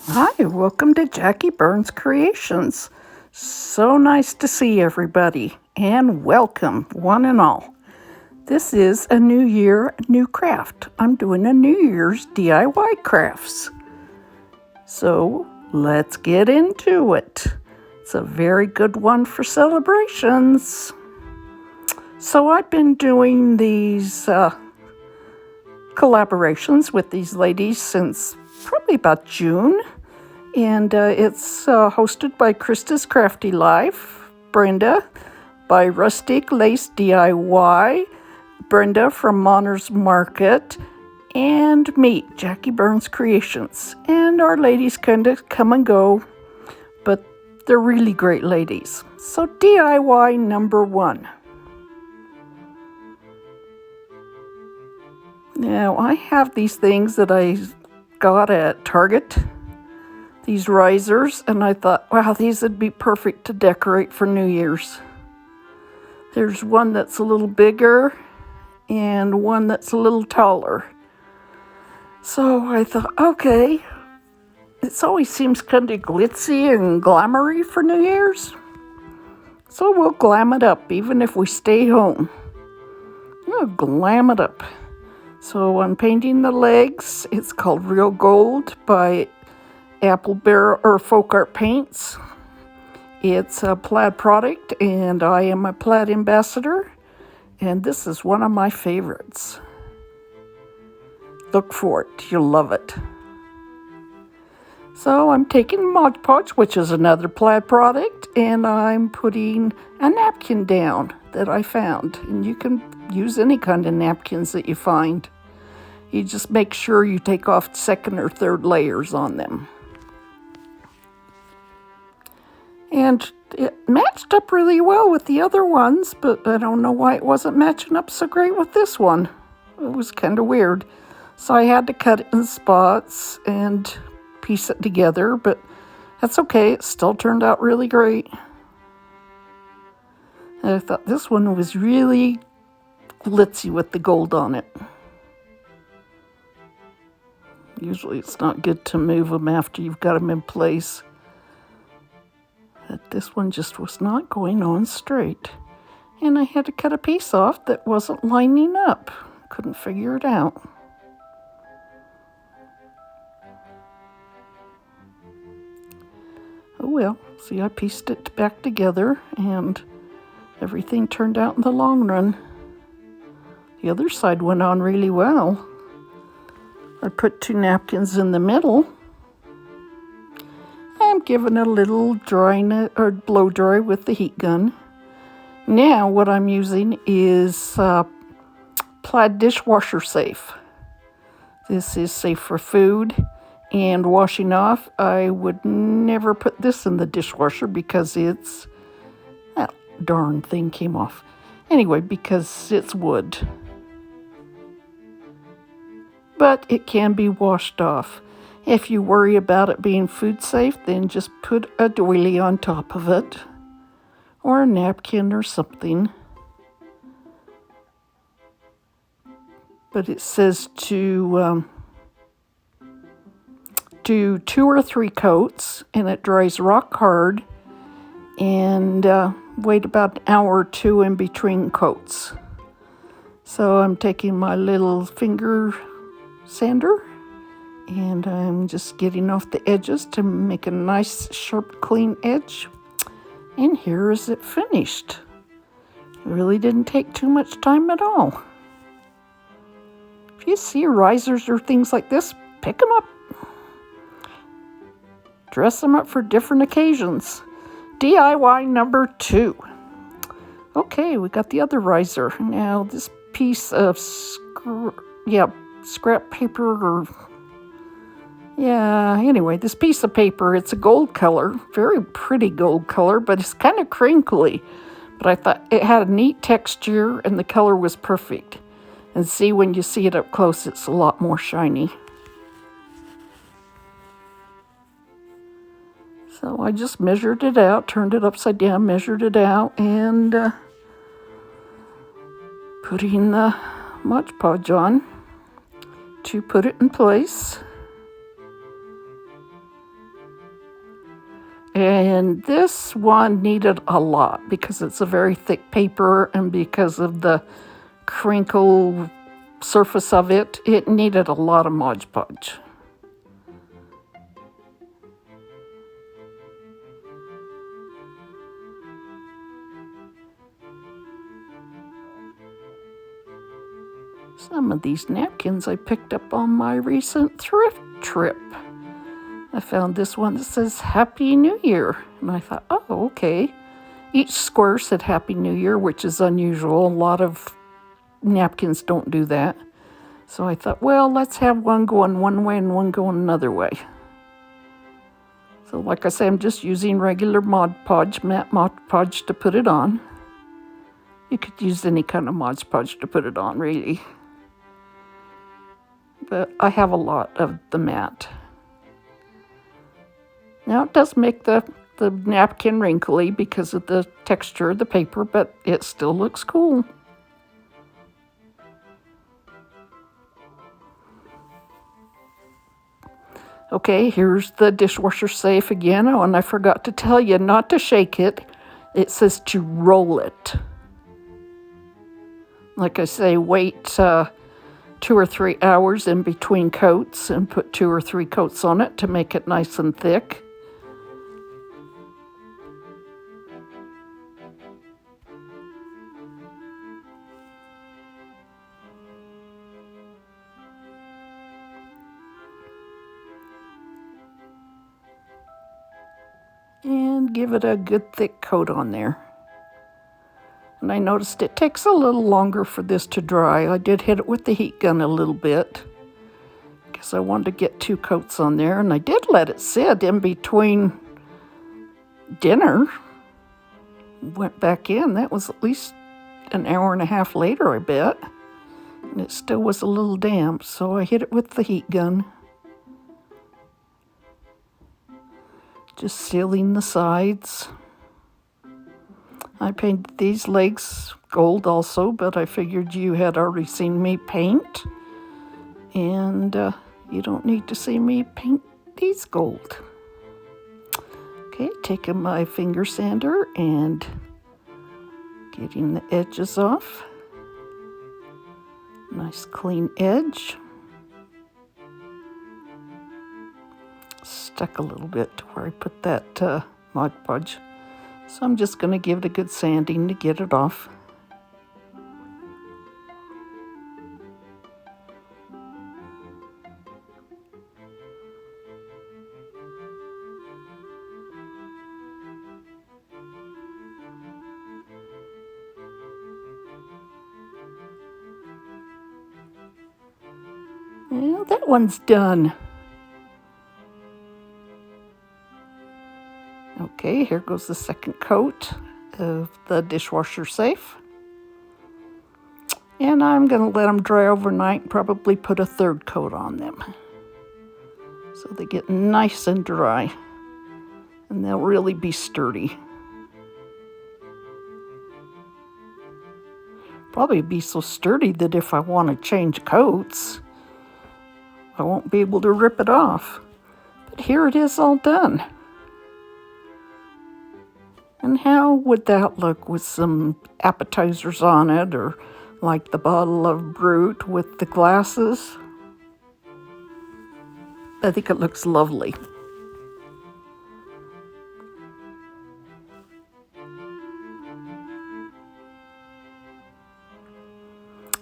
Hi, welcome to Jackie Burns Creations. So nice to see everybody, and welcome, one and all. This is a new year, new craft. I'm doing a New Year's DIY crafts. So let's get into it. It's a very good one for celebrations. So I've been doing these collaborations with these ladies since probably about June. And it's hosted by Krista's Crafty Life, Brenda, by Rustic Lace DIY, Brenda from Monner's Market, and me, Jackie Burns Creations. And our ladies kind of come and go, but they're really great ladies. So DIY number 1. Now, I have these things that I got at Target, these risers, and I thought, wow, these would be perfect to decorate for New Year's. There's one that's a little bigger and one that's a little taller. So I thought, okay, it always seems kind of glitzy and glamoury for New Year's. So we'll glam it up, even if we stay home. We'll glam it up. So I'm painting the legs. It's called Real Gold by Apple Bear or Folk Art Paints. It's a Plaid product, and I am a Plaid ambassador, and this is one of my favorites. Look for it, you'll love it. So I'm taking Mod Podge, which is another Plaid product, and I'm putting a napkin down that I found, and you can use any kind of napkins that you find. You just make sure you take off second or third layers on them. And it matched up really well with the other ones, but I don't know why it wasn't matching up so great with this one. It was kind of weird. So I had to cut it in spots and piece it together, but that's okay. It still turned out really great. And I thought this one was really glitzy with the gold on it. Usually it's not good to move them after you've got them in place. But this one just was not going on straight. And I had to cut a piece off that wasn't lining up. Couldn't figure it out. Oh well, see, I pieced it back together and everything turned out in the long run. The other side went on really well. I put 2 napkins in the middle. I'm giving it a little blow dry with the heat gun. Now what I'm using is Plaid dishwasher safe. This is safe for food and washing off. I would never put this in the dishwasher because that darn thing came off. Anyway, because it's wood. But it can be washed off. If you worry about it being food safe, then just put a doily on top of it, or a napkin or something. But it says to do 2 or 3 coats, and it dries rock hard, and wait about an hour or 2 in between coats. So I'm taking my little finger sander, and I'm just getting off the edges to make a nice, sharp, clean edge. And here is it finished. It really didn't take too much time at all. If you see risers or things like this, pick them up. Dress them up for different occasions. DIY number 2. Okay, we got the other riser. Now this piece of scrap paper anyway, this piece of paper, it's a gold color, very pretty gold color, but it's kind of crinkly. But I thought it had a neat texture and the color was perfect. And see, when you see it up close, it's a lot more shiny. So I just measured it out, turned it upside down, measured it out, and putting the Mod Podge on to put it in place. And this one needed a lot because it's a very thick paper, and because of the crinkle surface of it, it needed a lot of Mod Podge. Some of these napkins I picked up on my recent thrift trip. I found this one that says Happy New Year, and I thought, oh, okay. Each square said Happy New Year, which is unusual. A lot of napkins don't do that. So I thought, well, let's have one going one way and one going another way. So like I say, I'm just using regular Mod Podge, matte Mod Podge to put it on. You could use any kind of Mod Podge to put it on, really. But I have a lot of the matte. Now it does make the napkin wrinkly because of the texture of the paper, but it still looks cool. Okay, here's the dishwasher safe again. Oh, and I forgot to tell you not to shake it. It says to roll it. Like I say, wait 2 or 3 hours in between coats and put 2 or 3 coats on it to make it nice and thick. And give it a good thick coat on there. And I noticed it takes a little longer for this to dry. I did hit it with the heat gun a little bit because I wanted to get 2 coats on there, and I did let it sit in between dinner. Went back in. That was at least an hour and a half later, I bet. And it still was a little damp, so I hit it with the heat gun. Just sealing the sides. I painted these legs gold also, but I figured you had already seen me paint. And you don't need to see me paint these gold. Okay, taking my finger sander and getting the edges off. Nice clean edge. Stuck a little bit to where I put that Mod Podge. So I'm just going to give it a good sanding to get it off. Well, that one's done. Okay, here goes the second coat of the dishwasher safe. And I'm going to let them dry overnight and probably put a 3rd coat on them. So they get nice and dry. And they'll really be sturdy. Probably be so sturdy that if I want to change coats, I won't be able to rip it off. But here it is all done. And how would that look with some appetizers on it, or like the bottle of Brut with the glasses? I think it looks lovely.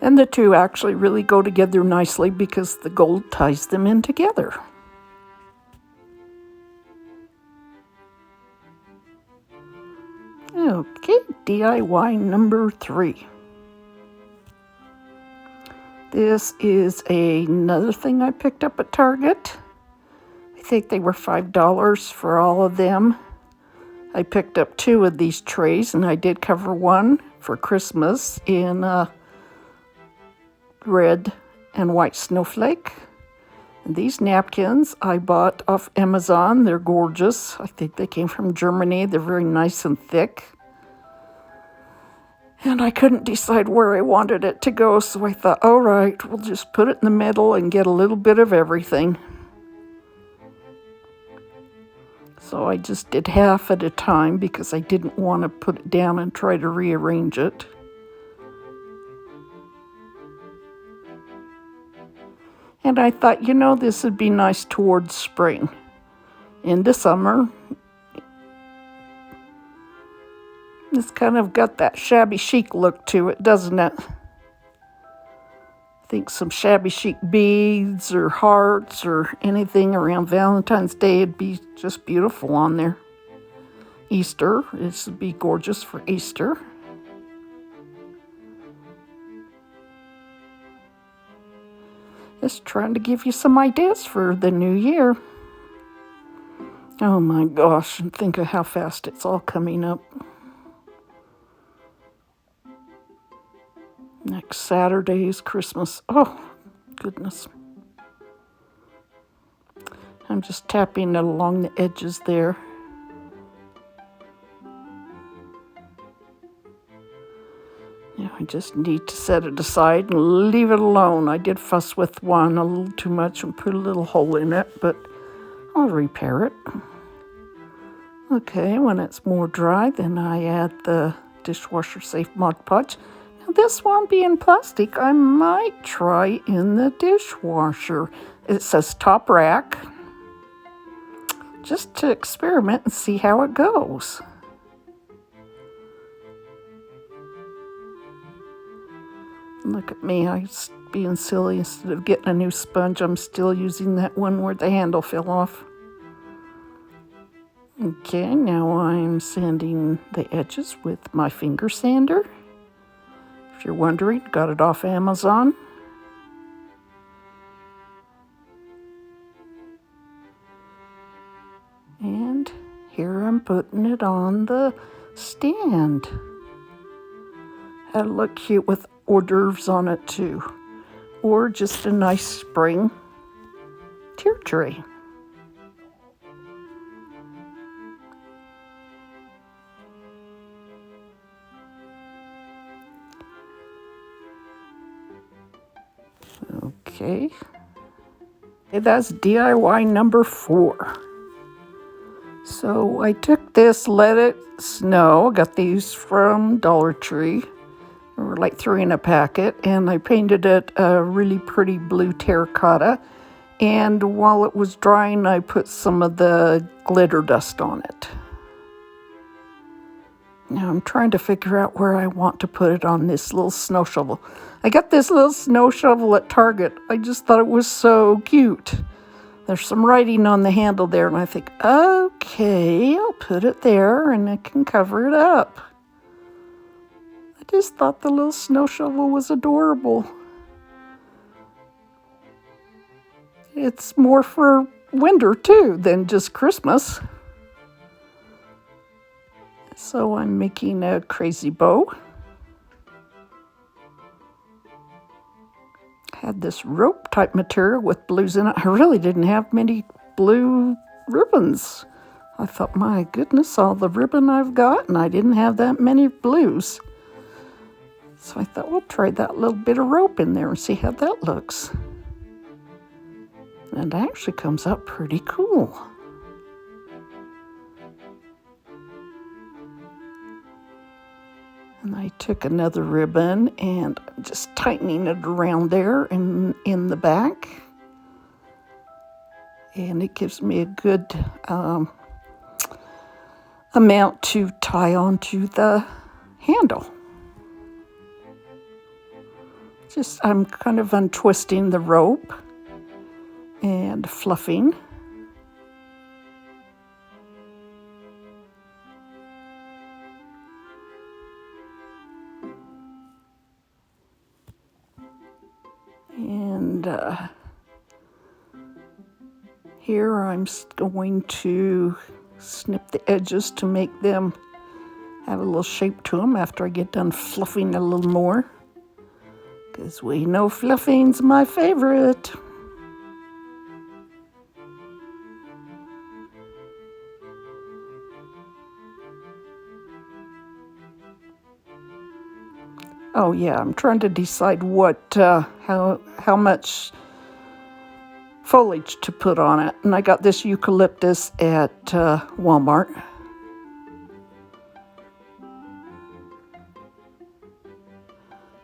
And the two actually really go together nicely because the gold ties them in together. Okay, DIY number 3. This is another thing I picked up at Target. I think they were $5 for all of them. I picked up 2 of these trays, and I did cover one for Christmas in red and white snowflake. And these napkins I bought off Amazon. They're gorgeous. I think they came from Germany. They're very nice and thick. And I couldn't decide where I wanted it to go, so I thought, all right, we'll just put it in the middle and get a little bit of everything. So I just did half at a time because I didn't want to put it down and try to rearrange it. And I thought, you know, this would be nice towards spring. Into summer, it's kind of got that shabby chic look to it, doesn't it? I think some shabby chic beads or hearts or anything around Valentine's Day would be just beautiful on there. Easter, this would be gorgeous for Easter. Just trying to give you some ideas for the new year. Oh my gosh, and think of how fast it's all coming up. Next Saturday is Christmas. Oh, goodness. I'm just tapping it along the edges there. Now I just need to set it aside and leave it alone. I did fuss with one a little too much and put a little hole in it, but I'll repair it. Okay, when it's more dry, then I add the dishwasher safe Mod Podge. Now this one being plastic, I might try in the dishwasher. It says top rack, just to experiment and see how it goes. Look at me, I'm being silly. Instead of getting a new sponge, I'm still using that one where the handle fell off. Okay, now I'm sanding the edges with my finger sander. If you're wondering, got it off Amazon. And here I'm putting it on the stand. That'll look cute with hors d'oeuvres on it too. Or just a nice spring tier tray. Okay, that's DIY number 4. So I took this, let it snow. Got these from Dollar Tree. They were like 3 in a packet, and I painted it a really pretty blue terracotta. And while it was drying, I put some of the glitter dust on it. Now I'm trying to figure out where I want to put it on this little snow shovel. I got this little snow shovel at Target. I just thought it was so cute. There's some writing on the handle there, and I think, okay, I'll put it there and I can cover it up. I just thought the little snow shovel was adorable. It's more for winter too than just Christmas. So I'm making a crazy bow. Had this rope type material with blues in it. I really didn't have many blue ribbons. I thought, my goodness, all the ribbon I've got, and I didn't have that many blues. So I thought, we'll try that little bit of rope in there and see how that looks. And it actually comes out pretty cool. And I took another ribbon and I'm just tightening it around there and in the back. And it gives me a good amount to tie onto the handle. Just, I'm kind of untwisting the rope and fluffing. And here I'm going to snip the edges to make them have a little shape to them after I get done fluffing a little more. Because we know fluffing's my favorite. Oh yeah, I'm trying to decide what how much foliage to put on it. And I got this eucalyptus at Walmart.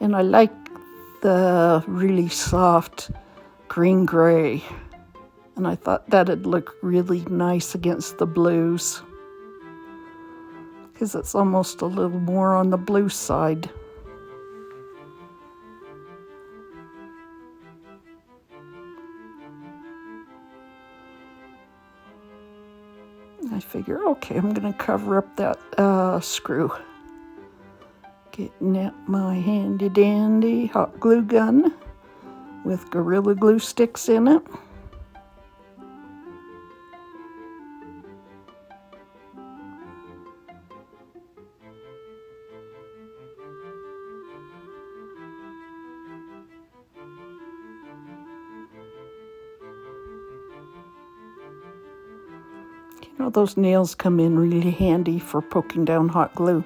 And I like the really soft green-gray. And I thought that'd look really nice against the blues, because it's almost a little more on the blue side. I figure, okay, I'm going to cover up that screw. Getting out my handy dandy hot glue gun with Gorilla Glue sticks in it. You know, those nails come in really handy for poking down hot glue.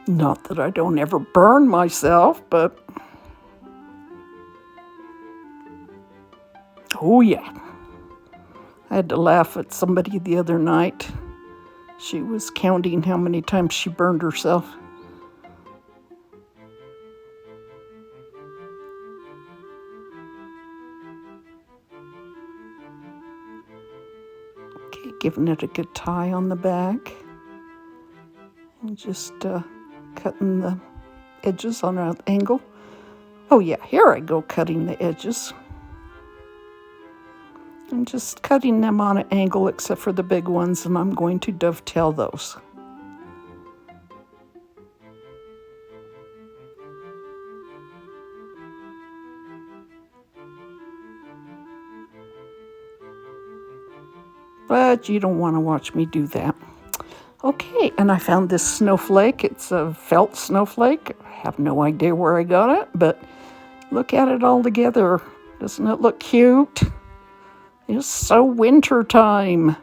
Not that I don't ever burn myself, but oh yeah. I had to laugh at somebody the other night. She was counting how many times she burned herself. Okay, giving it a good tie on the back. And just cutting the edges on an angle. Oh yeah, here I go cutting the edges. I'm just cutting them on an angle except for the big ones, and I'm going to dovetail those. But you don't want to watch me do that. Okay, and I found this snowflake. It's a felt snowflake. I have no idea where I got it, but look at it all together. Doesn't it look cute? It's so winter time.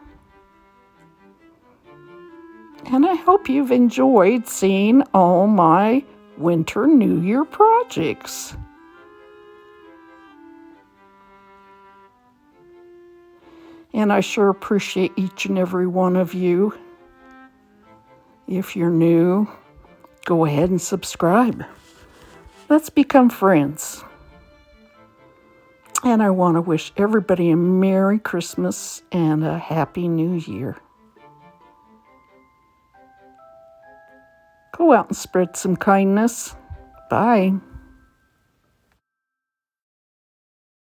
And I hope you've enjoyed seeing all my winter New Year projects. And I sure appreciate each and every one of you. If you're new, go ahead and subscribe. Let's become friends. And I want to wish everybody a Merry Christmas and a Happy New Year. Go out and spread some kindness. Bye.